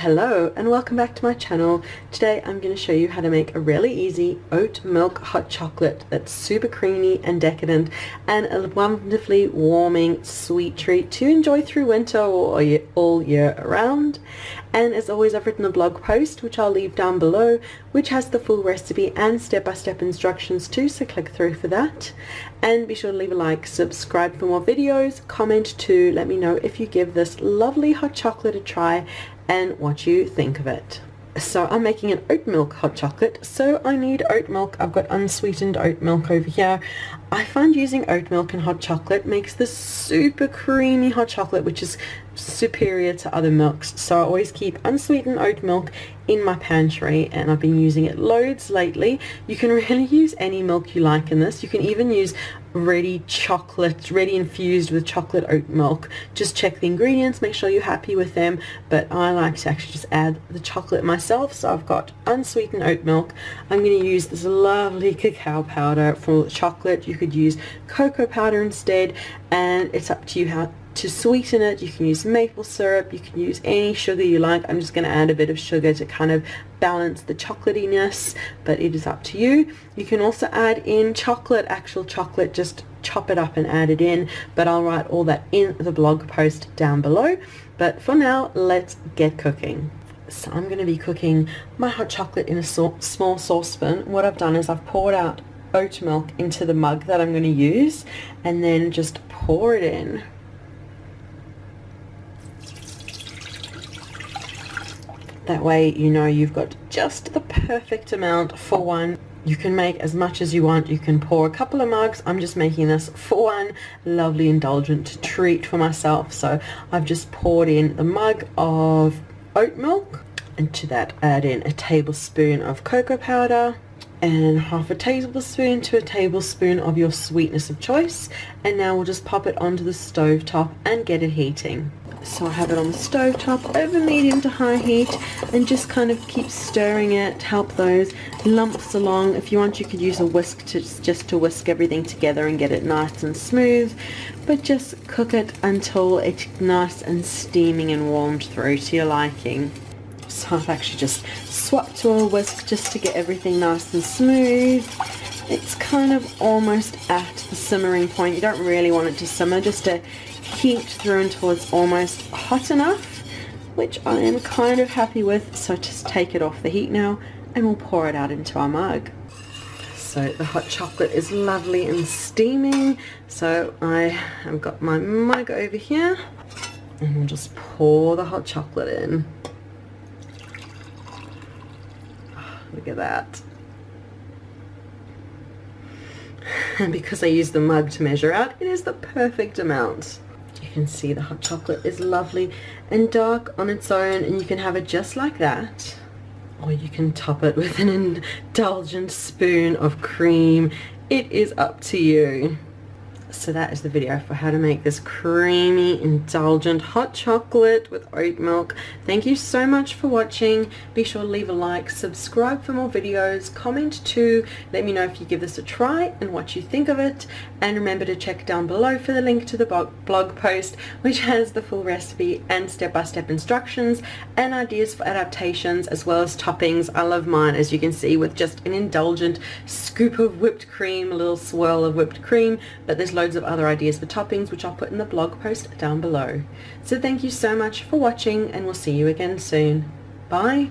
Hello and welcome back to my channel. Today I'm going to show you how to make a really easy oat milk hot chocolate that's super creamy and decadent and a wonderfully warming sweet treat to enjoy through winter or all year around. And as always, I've written a blog post which I'll leave down below, which has the full recipe and step-by-step instructions too, so click through for that. And be sure to leave a like, subscribe for more videos, comment to let me know if you give this lovely hot chocolate a try and what you think of it. So I'm making an oat milk hot chocolate, so I need oat milk. I've got unsweetened oat milk over here. I find using oat milk in hot chocolate makes this super creamy hot chocolate, which is superior to other milks. So I always keep unsweetened oat milk in my pantry, and I've been using it loads lately. You can really use any milk you like in this. You can even use ready infused with chocolate oat milk. Just check the ingredients, make sure you're happy with them, but I like to actually just add the chocolate myself. So I've got unsweetened oat milk. I'm going to use this lovely cacao powder for chocolate. You could use cocoa powder instead, and it's up to you how to sweeten it. You can use maple syrup, you can use any sugar you like. I'm just going to add a bit of sugar to kind of balance the chocolatiness, but it is up to you. You can also add in chocolate, actual chocolate, just chop it up and add it in, but I'll write all that in the blog post down below. But for now, let's get cooking. So I'm going to be cooking my hot chocolate in a small saucepan. What I've done is I've poured out oat milk into the mug that I'm going to use, and then just pour it in. That way you know you've got just the perfect amount for one. You can make as much as you want. You can pour a couple of mugs. I'm just making this for one lovely indulgent treat for myself. So I've just poured in the mug of oat milk, and to that add in a tablespoon of cocoa powder and half a tablespoon to a tablespoon of your sweetness of choice. And now we'll just pop it onto the stove top and get it heating. So I have it on the stove top over medium to high heat, and just kind of keep stirring it, help those lumps along. If you want, you could use a whisk just to whisk everything together and get it nice and smooth, but just cook it until it's nice and steaming and warmed through to your liking. So I've actually just swapped to a whisk just to get everything nice and smooth. It's kind of almost at the simmering point. You don't really want it to simmer, just to heat through until it's almost hot enough, which I am kind of happy with. So just take it off the heat now, and we'll pour it out into our mug. So the hot chocolate is lovely and steaming, so I have got my mug over here, and we'll just pour the hot chocolate in. Look at that. And because I use the mug to measure out, it is the perfect amount. You can see the hot chocolate is lovely and dark on its own, and you can have it just like that, or you can top it with an indulgent spoon of cream. It is up to you. So that is the video for how to make this creamy, indulgent hot chocolate with oat milk. Thank you so much for watching. Be sure to leave a like, subscribe for more videos, comment too, let me know if you give this a try and what you think of it, and remember to check down below for the link to the blog post, which has the full recipe and step-by-step instructions and ideas for adaptations as well as toppings. I love mine, as you can see, with just an indulgent scoop of whipped cream, a little swirl of whipped cream, but there's loads of other ideas for toppings which I'll put in the blog post down below. So thank you so much for watching, and we'll see you again soon. Bye.